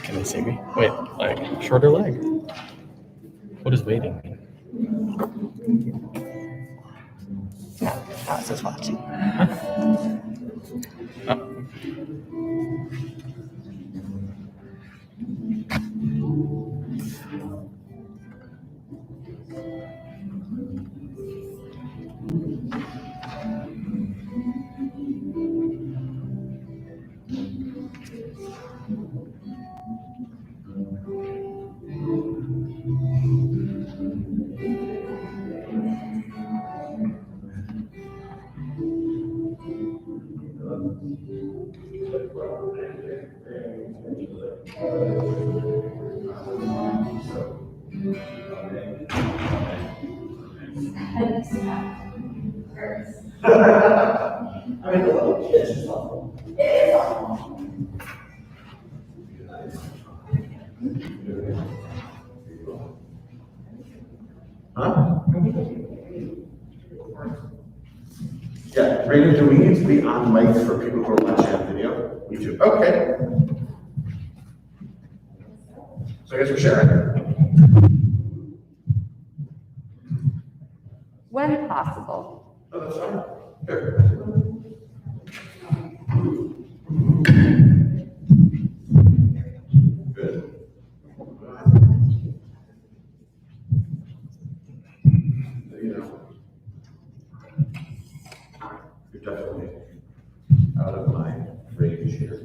Can they see me? Wait, like shorter leg. What does waiting mean? Alice is watching. I mean, the little kids is awful. It is awful. Huh? Yeah, Raina, do we need to be on mic for people who are watching on video? We do. Okay. So I guess we're sharing. When possible. Oh, that's fine. Here. Good. You know, you're definitely out of my range here.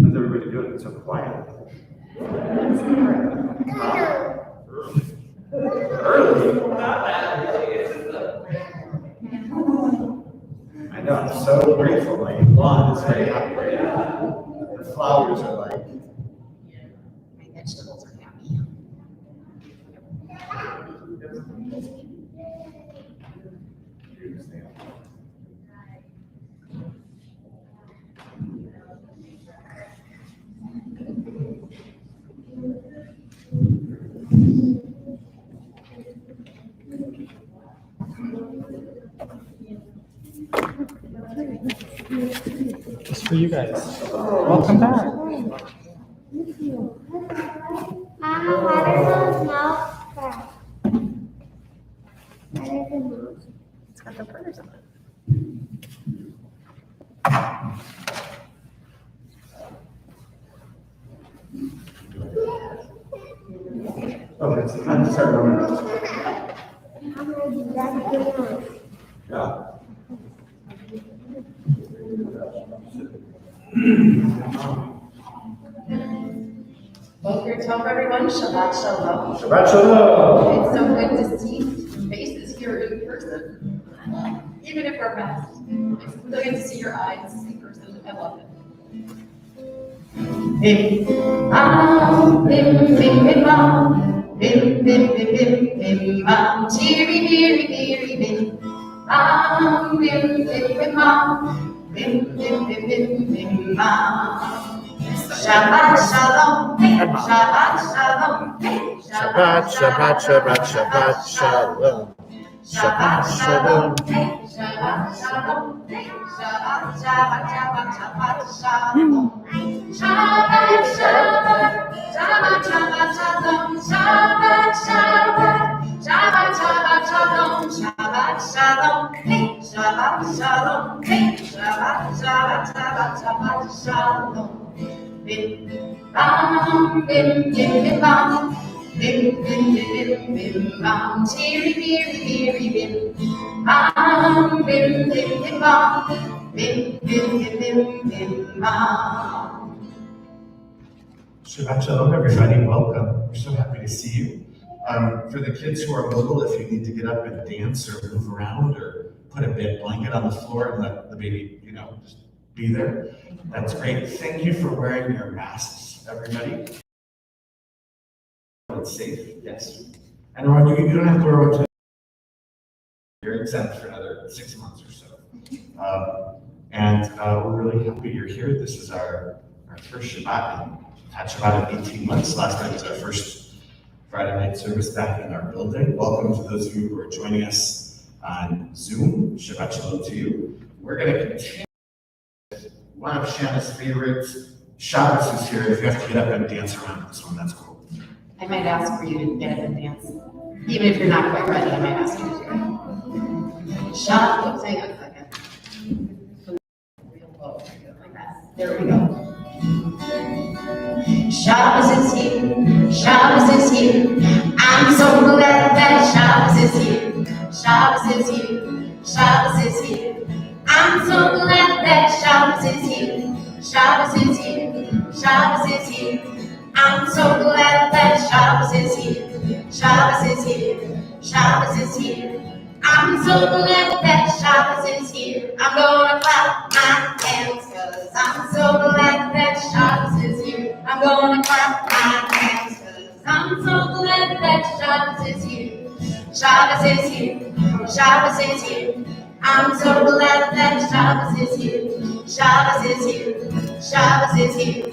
How's everybody doing? It's so quiet. Early? I know, I'm so grateful. My lawn is very happy right now. The flowers are like. My vegetables are happy. Just for you guys. Welcome back. Thank you. How do those mouths crack? How do the mouths? It's got the burrs on it. Okay, it's time to start running. How do I do that? Yeah. Boker Tov, everyone. Shabbat Shalom. Shabbat Shalom. It's so good to see faces here in person, even if we're past. It's really good to see your eyes in person. I love it. Bim, bam, bim, bim, bim, bam, bim, bim, bim, bim, bim, bam, cheery, beery, beery, bim, bam, bim, bim, bim, bam, bim, bim, bim, bim, bim, bam. Shabbat Shalom, Shabbat Shalom, Shabbat, Shabbat, Shabbat, Shabbat, Shalom. Shabbat, Shalom. Shabbat Shalom, Shabbat, Shabbat, Shabbat, Shabbat Shalom. Shabbat Shabbat, Shabbat Shabbat Shalom, Shabbat Shabbat, Shabbat Shabbat Shalom, Shabbat Shalom, Shabbat Shalom, Shabbat Shabbat Shabbat Shabbat Shalom. Bim bam, bim bim bim bam, bim, bim, bim, bim, bam, cheery, beery, beery, bim, bam, bim, bim, bim, bam, bim, bim, bim, bim, bim, bam. Shabbat Shalom, everybody. Welcome. We're so happy to see you. For the kids who are mobile, if you need to get up and dance or move around or put a bed blanket on the floor and let the baby, just be there, that's great. Thank you for wearing your masks, everybody. It's safe, yes. And Ron, you don't have to wear one to. You're exempt for another 6 months or so. And we're really happy you're here. This is our first Shabbat, and had Shabbat in 18 months. Last night was our first Friday night service back in our building. Welcome to those of you who are joining us on Zoom. Shabbat Shalom to you. We're going to continue with one of Shanna's favorites. Shabbos is here. If you have to get up and dance around this one, that's cool. I might ask for you to get up and dance. Even if you're not quite ready, I might ask you to do it. Shabbos, hang on a second. Real low, like that. There we go. Shabbos is here, Shabbos is here. I'm so glad that Shabbos is here. Shabbos is here, Shabbos is here. I'm so glad that Shabbos is here. Shabbos is here, Shabbos is here. I'm so glad that Shabbos is here. Shabbos is here, Shabbos is here. I'm so glad that Shabbos is here. I'm gonna clap my hands, cause I'm so glad that Shabbos is here. I'm gonna clap my hands, cause I'm so glad that Shabbos is here. Shabbos is here, Shabbos is here. I'm so glad that Shabbos is here. Shabbos is here, Shabbos is here.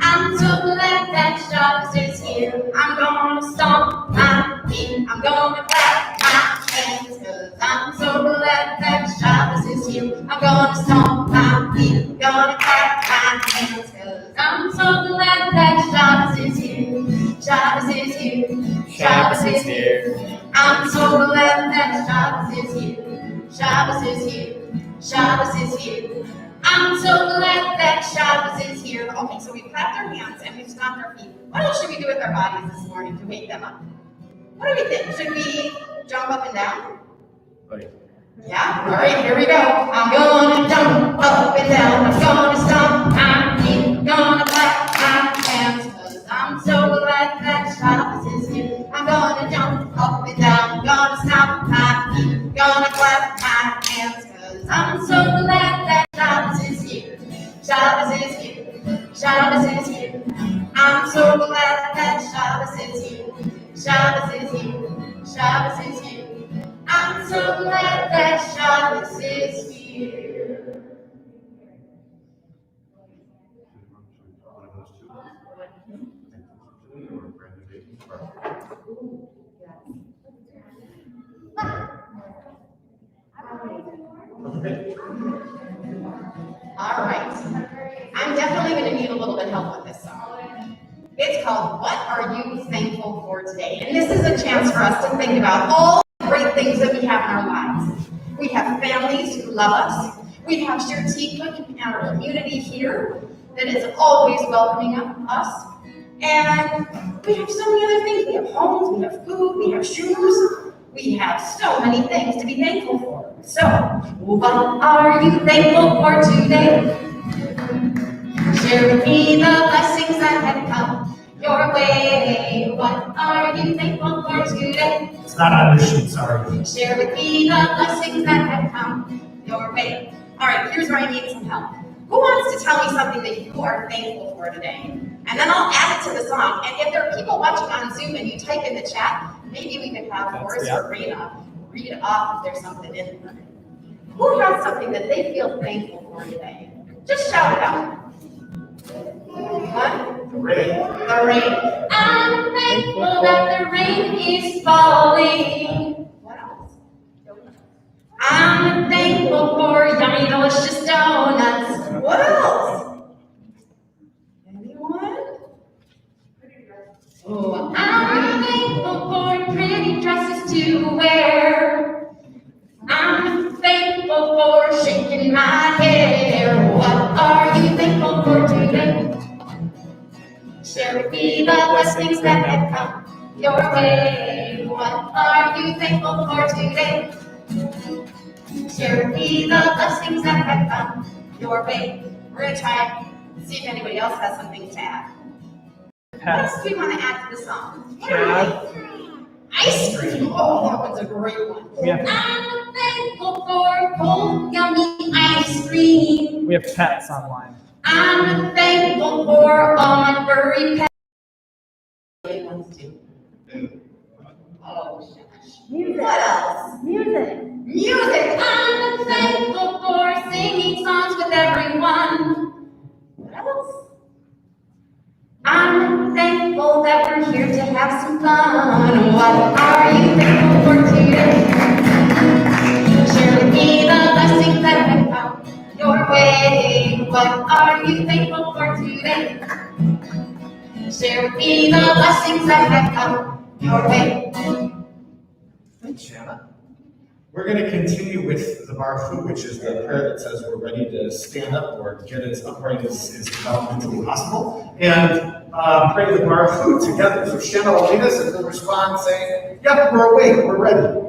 I'm so glad that Shabbos is here. I'm gonna stomp my feet. I'm gonna clap my hands, cause I'm so glad that Shabbos is here. I'm gonna stomp my feet. I'm gonna clap my hands, cause I'm so glad that Shabbos is here. Shabbos is here. Shabbos is here. I'm so glad that Shabbos is here. Shabbos is here. Shabbos is here. I'm so glad that Shabbos is here. Okay, so we clapped our hands and we've stomped our feet. What else should we do with our bodies this morning to wake them up? What do we think? Should we jump up and down? Like, Yeah? All right, here we go. I'm gonna jump up and down. I'm gonna stomp my feet. I'm gonna clap my hands, cause I'm so glad that Shabbos is here. I'm gonna jump up and down. I'm gonna stomp my feet. I'm gonna clap my hands, cause I'm so glad that Shabbos is here. Shabbos is here. Shabbos is here. I'm so glad that Shabbos is here. Shabbos is here. Shabbos is here. I'm so glad that Shabbos is here. All right. I'm definitely going to need a little bit of help with this song. It's called What Are You Thankful For Today? And this is a chance for us to think about all the great things that we have in our lives. We have families who love us. We have Shirtika in our community here that is always welcoming us. And we have so many other things. We have homes, we have food, we have shoes. We have so many things to be thankful for. So, what are you thankful for today? Share with me the blessings that have come your way. What are you thankful for today? It's not on the sheet, sorry. Share with me the blessings that have come your way. All right, here's where I need some help. Who wants to tell me something that you are thankful for today? And then I'll add it to the song. And if there are people watching on Zoom and you type in the chat, maybe we could have Horace or Rena read off if there's something in there. Who has something that they feel thankful for today? Just shout it out. What? The rain. The rain. I'm thankful that the rain is falling. What else? I'm thankful for yummy, delicious donuts. What else? Anyone? Oh, I'm thankful for pretty dresses to wear. I'm thankful for shaking my hair. What are you thankful for today? Share with me the blessings that have come your way. What are you thankful for today? Share with me the blessings that have come your way. We're going to try and see if anybody else has something to add. What else do we want to add to the song? Ice cream. Oh, that one's a great one. Yeah. I'm thankful for cold, yummy ice cream. We have pets online. I'm thankful for all my furry pets. Oh, gosh. Music. What else? Music. Music. I'm thankful for singing songs with everyone. What else? I'm thankful that we're here to have some fun. What are you thankful for today? Share with me the blessings that have come your way. What are you thankful for today? Share with me the blessings that have come your way. Thanks, Shanna. We're going to continue with the Baruch, which is the prayer that says we're ready to stand up or get as upright as developmentally possible, and pray the Baruch together. So Shanna will lead us and we'll respond saying, yep, we're awake, we're ready.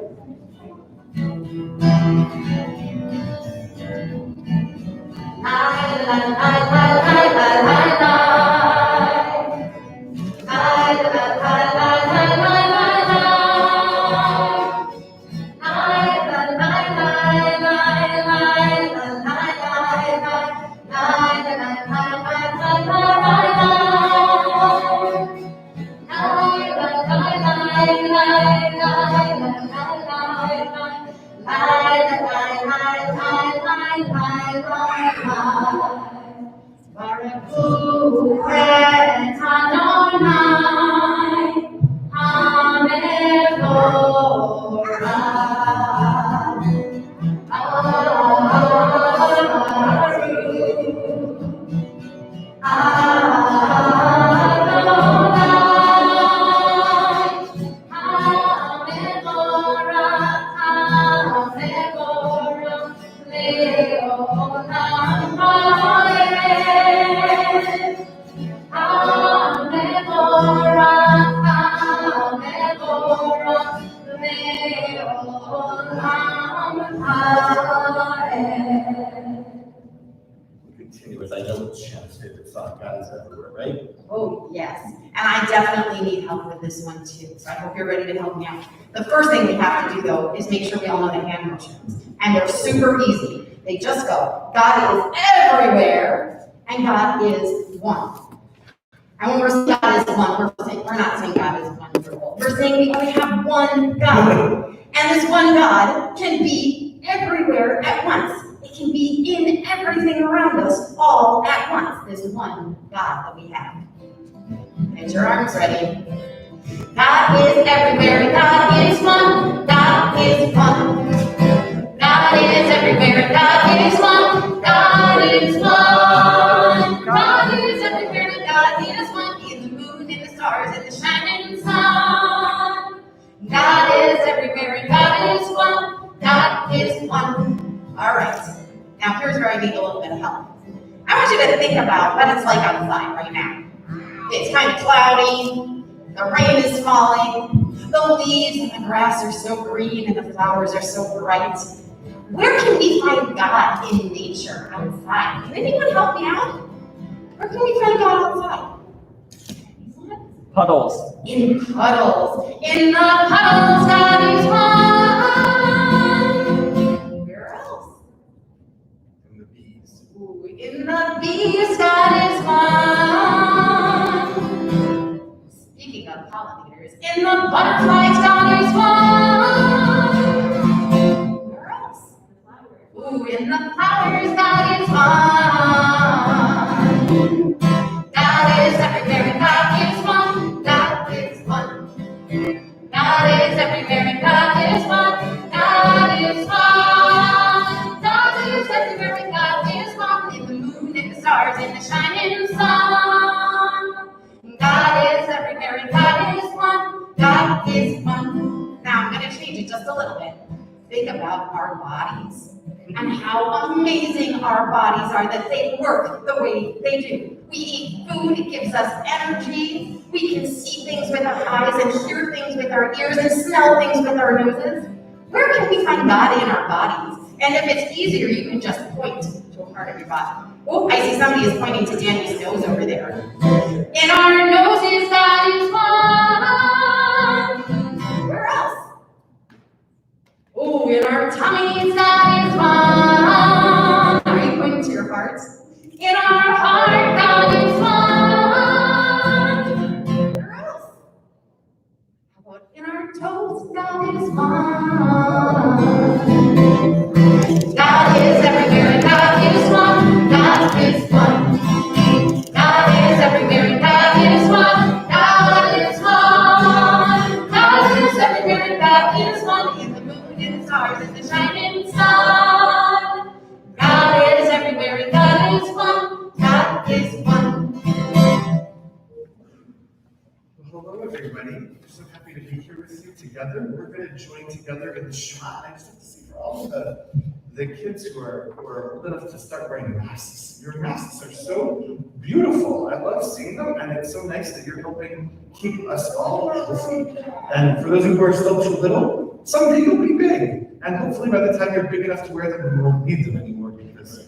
Continue as I know it's Shanna's favorite song, God is Everywhere, right? Oh, yes. And I definitely need help with this one too. So I hope you're ready to help me out. The first thing we have to do though is make sure we all know the hand motions. And they're super easy. They just go, God is everywhere and God is one. And when we're saying God is one, we're not saying God is wonderful. We're saying we only have one God. And this one God can be everywhere at once. It can be in everything around us all at once. This one God that we have. Get your arms ready. God is everywhere. God is one. God is one. God is everywhere. God is one. God is one. God is everywhere. God is one. In the moon, in the stars, in the shining sun. God is everywhere and God is one. God is one. All right. Now here's where I need a little bit of help. I want you to think about what it's like outside right now. It's kind of cloudy. The rain is falling. The leaves and the grass are so green and the flowers are so bright. Where can we find God in nature outside? Can anyone help me out? Where can we find God outside? Puddles. In puddles. In the puddles, God is one. Where else? And the bees. Ooh, in the bees, God is one. Speaking of pollinators, in the butterflies, God is one. Where else? Ooh, in the flowers, God is one. God is everywhere and God is one. God is one. God is everywhere and God is one. God is one. God is everywhere and God is one. In the moon, in the stars, in the shining sun. God is everywhere and God is one. God is one. Now I'm going to change it just a little bit. Think about our bodies and how amazing our bodies are, that they work the way they do. We eat food, it gives us energy. We can see things with our eyes and hear things with our ears and smell things with our noses. Where can we find God in our bodies? And if it's easier, you can just point to a part of your body. Oh, I see somebody is pointing to Danny's nose over there. In our noses, God is one. Where else? Oh, in our tummies, God is one. Are you pointing to your hearts? In our heart, God is one. Where else? How about in our toes, God is one. God is everywhere, and God is one. God is one. God is everywhere, and God is one. God is one. God is everywhere, and God is one. In the moon, in the stars, in the shining sun. God is everywhere, and God is one. God is one. Well, hello, everybody. I'm so happy to be here with you together. We're going to join together in the Shabbat. I just have to see for all of the kids who are old enough to start wearing masks. Your masks are so beautiful. I love seeing them, and it's so nice that you're helping keep us all healthy. And for those who are still too little, someday you'll be big. And hopefully by the time you're big enough to wear them, you won't need them anymore, because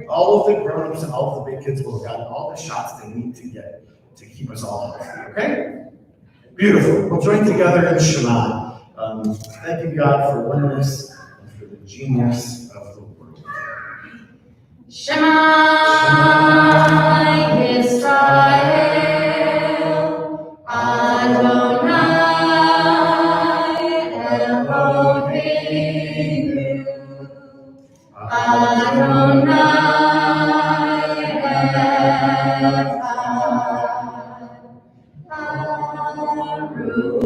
all of the grown-ups and all of the big kids will have gotten all the shots they need to get to keep us all healthy, okay? Beautiful. We'll join together in Shema. Thanking God for oneness and for the genius of the world. Shema Yisrael, Adonai Eloheinu, Adonai Echad,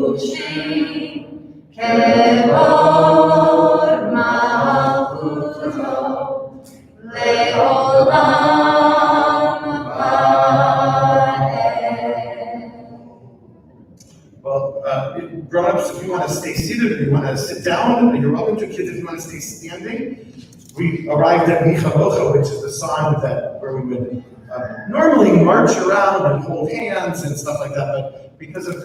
Arushim Kevod Malchuto, Le'olam Ha'ed. Well, grown-ups, if you want to stay seated, if you want to sit down, you're welcome to. Kids, if you want to stay standing. We arrived at Michalocha, which is the song where we would normally march around and hold hands and stuff like that, but because of,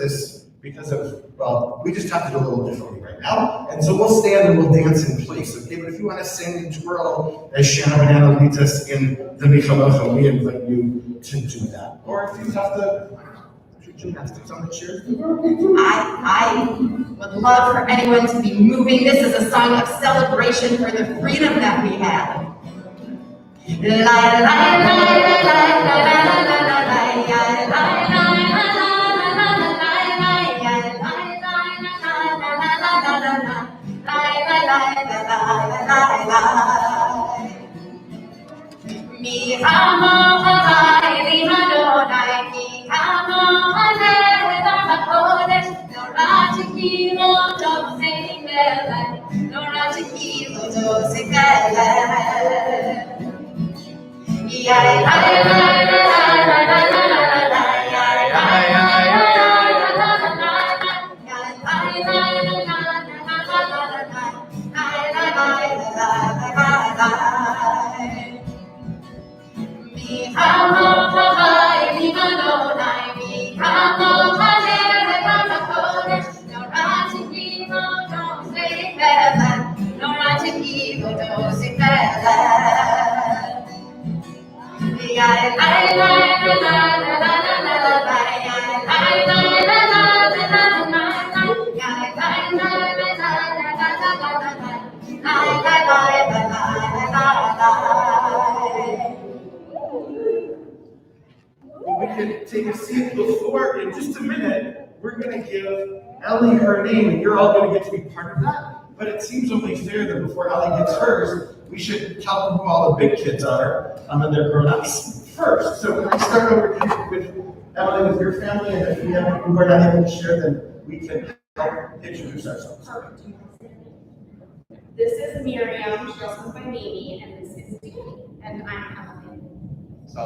we just have to do a little differently right now. And so we'll stand and we'll dance in place, okay? But if you want to sing and twirl as Shanna and Anna leads us in the Michalocha, we invite you to do that. Or if you have to do gymnastics on the chair. I would love for anyone to be moving. This is a song of celebration for the freedom that we have. We can take a seat before, in just a minute, we're going to give Ellie her name, and you're all going to get to be part of that. But it seems only fair that before Ellie gets hers, we should tell them who all the big kids are, and they're grown-ups first. So can I start over here with Emily, with your family, and if we have people who are not able to share, then we can help introduce ourselves. This is Miriam, she also goes by Mimi, and this is Danny, and I'm Emily. So,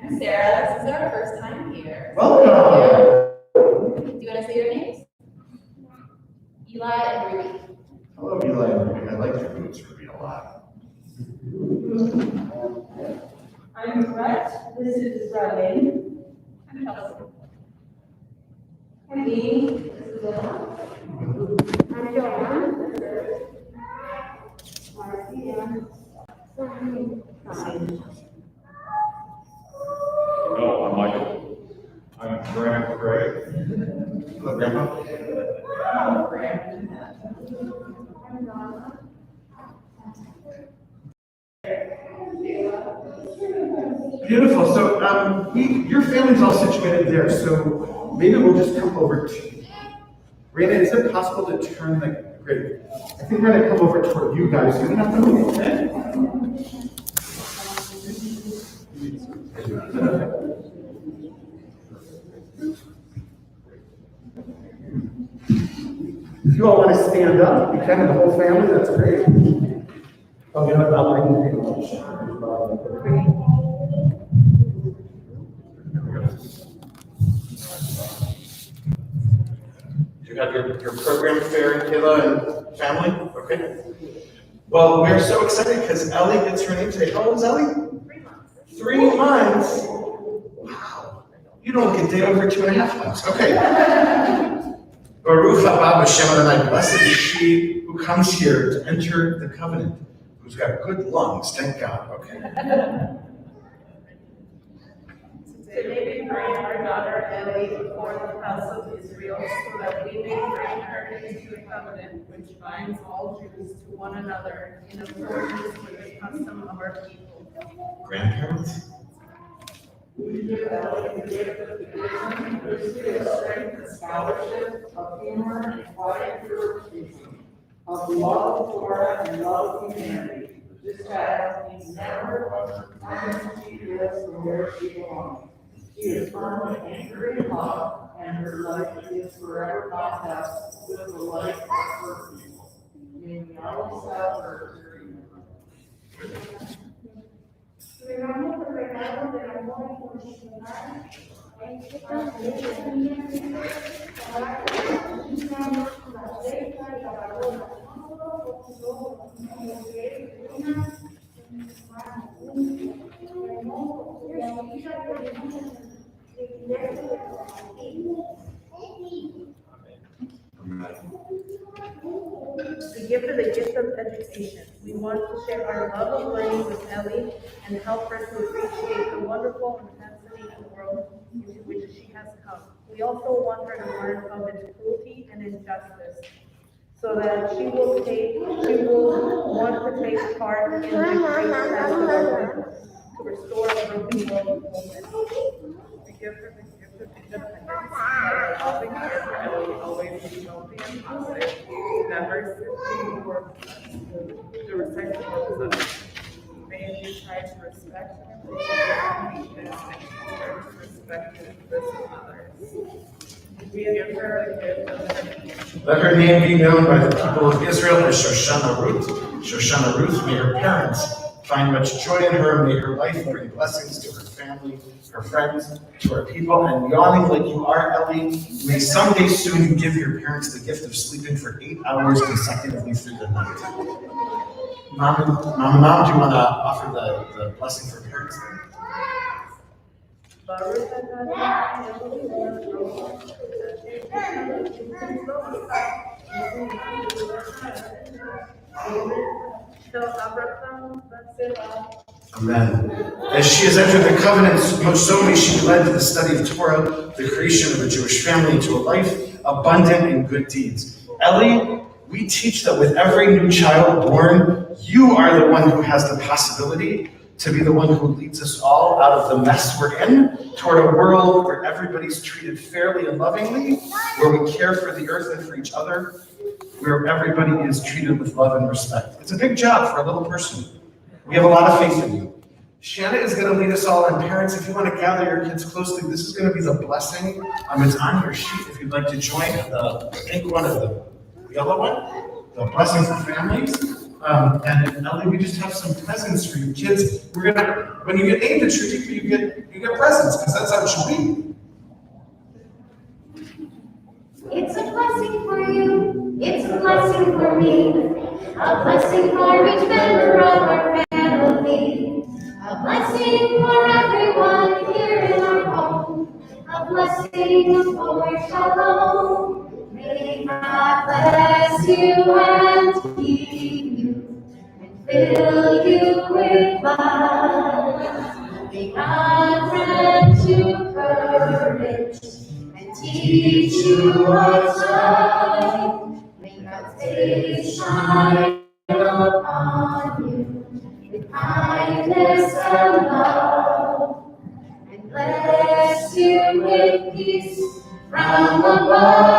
I'm Sarah, this is our first time here. welcome. Do you want to say your names? Eli and Ruby. Hello, Eli and Ruby. I like your boots, Ruby, a lot. I'm Brett, this is Robin. I'm Kelsey. Me, this is Lila. I'm Joanne. Marcy, and Oh, I'm Michael. I'm Grandpa Greg. Hello, Grandpa. Beautiful. So, your family's all situated there. So maybe we'll just come over to. Raina, is it possible to turn the great? I think we're gonna come over toward you guys. You don't have to move. Okay? If you all want to stand up, you can, the whole family, that's great. Oh, you know what, I'll take you have your program fair, Kayla and family? Okay. Well, we're so excited because Ellie gets her name today. How old is Ellie? 3 months. Wow. You don't get a day over 2.5 months. Okay. Baruch haba b'shem Adonai. Blessed is she who comes here to enter the covenant, who's got good lungs, thank God. Okay. today we bring our daughter Ellie before the house of Israel so that we may bring her into a covenant which binds all Jews to one another in accordance with the custom of our people. Grandparents? We give Ellie the gift of wisdom, the strength and scholarship, of humor and quiet purification, of love, Torah, and love of humanity. This child needs never finds she is from where she belongs. She is firmly anchored in love, and her life is forever bound up with the life of her people. May we always have her to remember. Celebramos el regalo del amor incondicional en que también la fecha y la valora. We give her the gift of education. We want to share our love of learning with Ellie and help her to appreciate the wonderful and fascinating world into which she has come. We also want her to learn of its cruelty and injustice, so that she will want to take part in the great task of our people, to restore a broken world of wholeness. We give her the gift of independence. Helping care for Ellie always be healthy and positive, never seeking for the respect of our possessions. May we try to respect and appreciate and respect this of others. We give her the gift of education. Let her name be known by the people of Israel as Shoshana Ruth. Shoshana Ruth, may her parents find much joy in her. May her life bring blessings to her family, her friends, to her people. And yawning like you are, Ellie, may someday soon you give your parents the gift of sleeping for 8 hours consecutively through the night. Mom, do you want to offer the blessing for parents? Amen. As she has entered the covenant, so may she be led to the study of Torah, the creation of a Jewish family, into a life abundant in good deeds. Ellie, we teach that with every new child born, you are the one who has the possibility to be the one who leads us all out of the mess we're in, toward a world where everybody's treated fairly and lovingly, where we care for the earth and for each other, where everybody is treated with love and respect. It's a big job for a little person. We have a lot of faith in you. Shanna is going to lead us all, and parents, if you want to gather your kids closely, this is going to be the blessing. It's on your sheet if you'd like to join the pink one or the yellow one, the blessing for families. And Ellie, we just have some presents for you kids. We're gonna, when you get named a tree, you get presents, because that's how it should be. It's a blessing for you, it's a blessing for me, a blessing for each member of our family, a blessing for blessing for shalom. May God bless you and keep you and fill you with love. May God grant you courage and teach you what's right. May God's face shine upon you with kindness and love, and bless you with peace from above.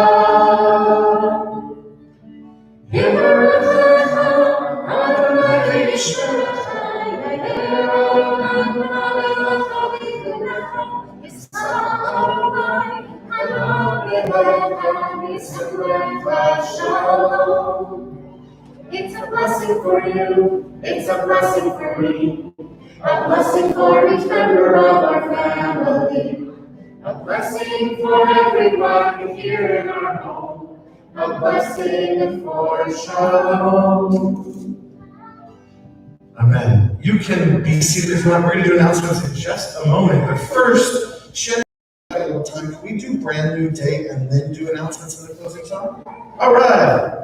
It's a blessing for you, it's a blessing for me, a blessing for each member of our family, a blessing for everyone here in our home, a blessing for shalom. Amen. You can be seated if you want. We're going to do announcements in just a moment. But first, Shannon, a little time. Can we do brand new day and then do announcements in the closing song? All right.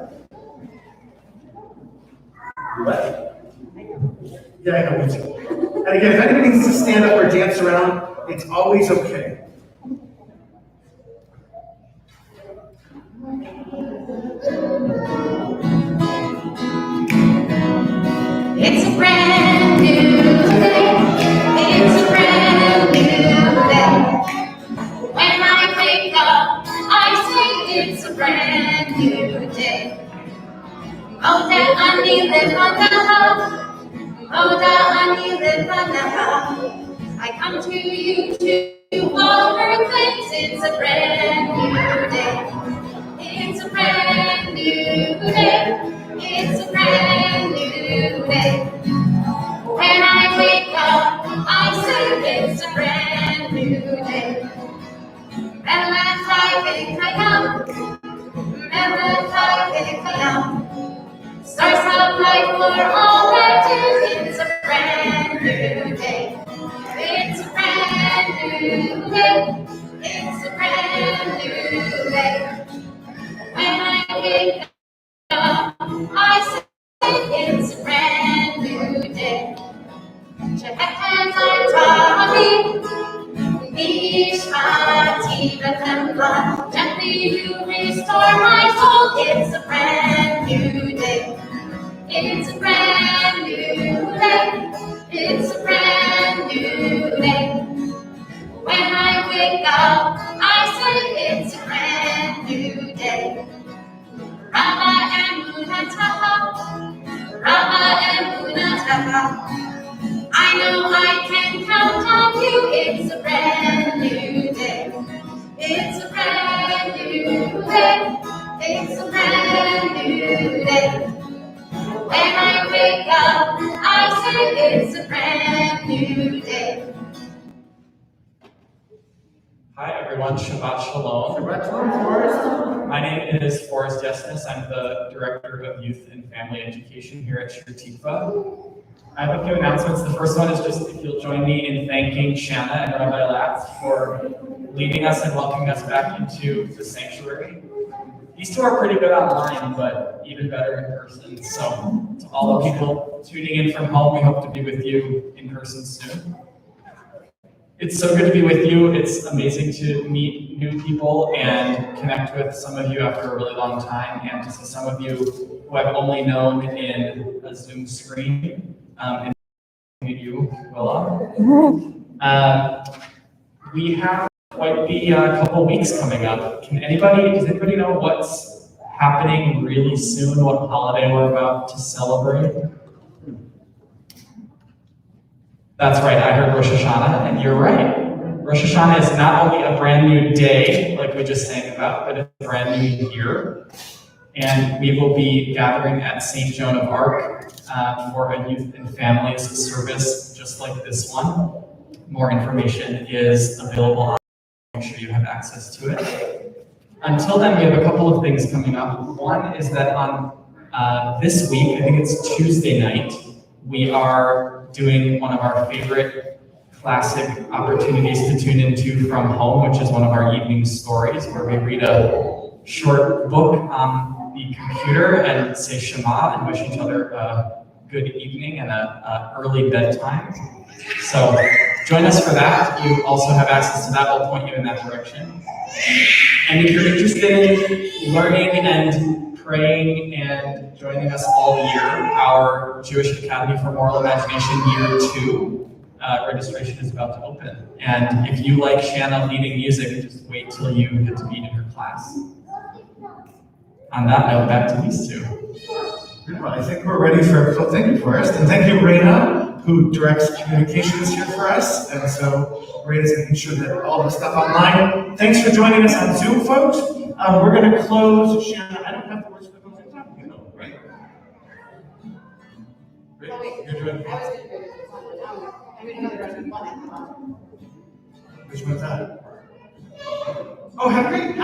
What? Yeah, I know. Me too. And again, if anybody needs to stand up or dance around, it's always okay. It's a brand new day. It's a brand new day. When I wake up, I say it's a brand new day. Oh, that I need it on the house. Oh, that I need it on the house. I come to you to offer thanks. It's a brand new day. It's a brand new day. It's a brand new day. When I wake up, I say it's a brand new day. Stars of light for all that is. It's a brand new day. It's a brand new day. It's a brand new day. When I wake up, I say it's a brand new day. Hands are talking, gently you restore my soul. It's a brand new day. It's a brand new day. It's a brand new day. When I wake up, I say it's a brand new day. Rama and Munataha, Rama and Munataha. I know I can count on you. It's a brand new day. It's a brand new day. It's a brand new day. When I wake up, I say it's a brand new day. Hi everyone, Shabbat Shalom. Shabbat Shalom, Forrest. My name is Forrest Yesnes. I'm the Director of Youth and Family Education here at Shir Tikva. I have a few announcements. The first one is just if you'll join me in thanking Shanna and Rabbi Latz for leading us and welcoming us back into the sanctuary. These two are pretty good online, but even better in person. So to all the people tuning in from home, we hope to be with you in person soon. It's so good to be with you. It's amazing to meet new people and connect with some of you after a really long time, and to see some of you who I've only known in a Zoom screen. And meet you, Willa. We have quite the couple weeks coming up. Does anybody know what's happening really soon? What holiday we're about to celebrate? That's right, I heard Rosh Hashanah, and you're right. Rosh Hashanah is not only a brand new day, like we just sang about, but it's a brand new year. And we will be gathering at St. Joan of Arc for a youth and families service just like this one. More information is available on. Make sure you have access to it. Until then, we have a couple of things coming up. One is that on this week, I think it's Tuesday night, we are doing one of our favorite classic opportunities to tune into from home, which is one of our evening stories, where we read a short book on the computer and say Shema and wish each other a good evening and a early bedtime. So join us for that. You also have access to that. I'll point you in that direction. And if you're interested in learning and praying and joining us all year, our Jewish Academy for Moral Imagination Year 2 registration is about to open. And if you like Shanna leading music, just wait till you get to be in her class. On that note, back to these two. Well, I think we're ready for, thank you, Forrest, and thank you, Raina, who directs communications here for us. And so Raina's making sure that all the stuff online. Thanks for joining us on Zoom, folks. We're going to close. Shanna, I don't have the words for the closing time, you know, right? Oh, wait. You're doing, I was going to do this one, but I'm going to go to the one. which one's that? Oh, happy.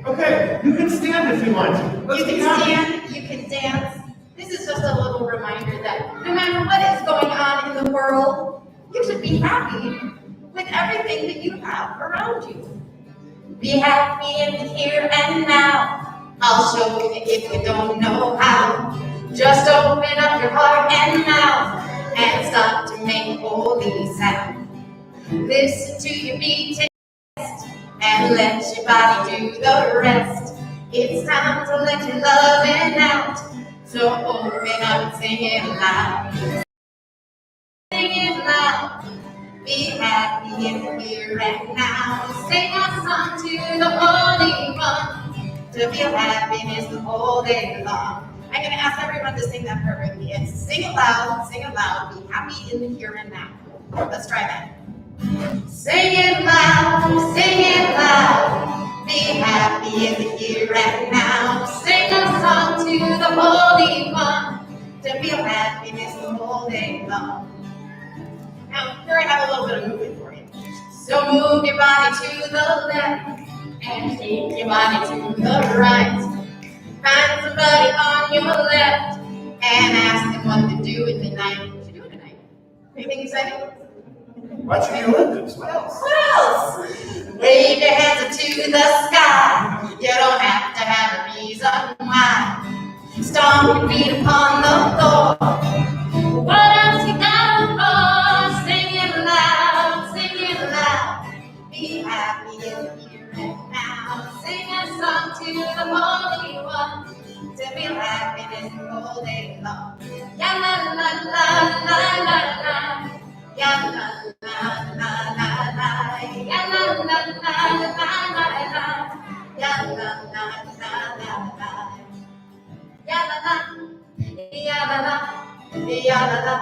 Okay, you can stand if you want to. Let's You be can happy. stand, you can dance. This is just a little reminder that no matter what is going on in the world, you should be happy with everything that you have around you. Be happy in the here and now. I'll show you if you don't know how. Just open up your heart and mouth and start to make holy sound. Listen to your beat and let your body do the rest. It's time to let your loving out. So open up and sing it loud. Sing it loud. Be happy in the here and now. Sing a song to the Holy One to feel happiness the whole day long. I'm going to ask everyone to sing that part with me. It's sing it loud, be happy in the here and now. Let's try that. Sing it loud, be happy in the here and now. Sing a song to the Holy One to feel happiness the whole day long. Now, here I have a little bit of movement for you. So move your body to the left and shake your body to the right. Find somebody on your left and ask them what to do in the night. What you doing tonight? Anything exciting? Watching the Olympics. What else? What else? Wave your hands up to the sky. You don't have to have a reason why. Stomp your feet upon the floor. What else you got for? Sing it loud, be happy in the here and now. Sing a song to the Holy One to feel happiness the whole day long. Ya la la la la la la. Ya la la la la la. Ya la la la la la la. Ya la la la la la. Ya la la, ya la la.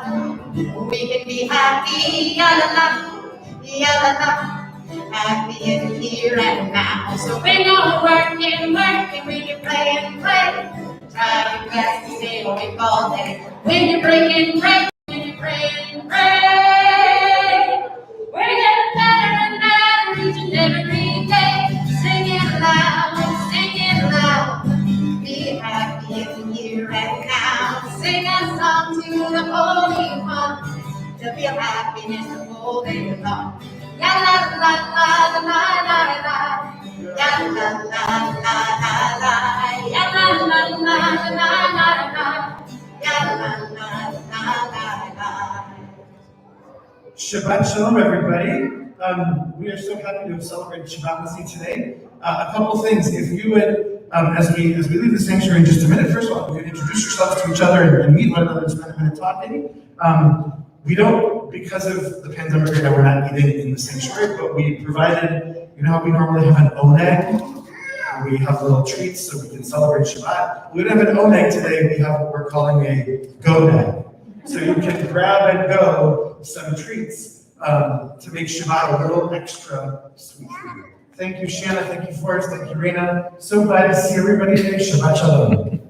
We can be happy, ya la la. Happy in here and now. So when you're working, when you're playing, try your best to stay awake all day. When you're breaking, when you're praying, pray. We're getting better and better each and every day. Sing it loud, be happy in here and now. Sing a song to the Holy One to feel happiness the whole day long. Ya la la la la la la. Ya la la la la la. Ya la la la la la la. Ya la la la la la. Shabbat Shalom, everybody. We are so happy to have celebrated Shabbat with you today. A couple things. If you would, as we leave the sanctuary in just a minute, first of all, you could introduce yourselves to each other and meet one another and spend a minute talking. We don't, because of the pandemic right now, we're not eating in the sanctuary, but we provided, you know how we normally have an oneg? We have little treats so we can celebrate Shabbat. We don't have an oneg today, we have what we're calling a go-neg. So you can grab and go some treats to make Shabbat a little extra sweet for you. Thank you, Shanna, thank you, Forrest, thank you, Raina. So glad to see everybody today. Shabbat Shalom.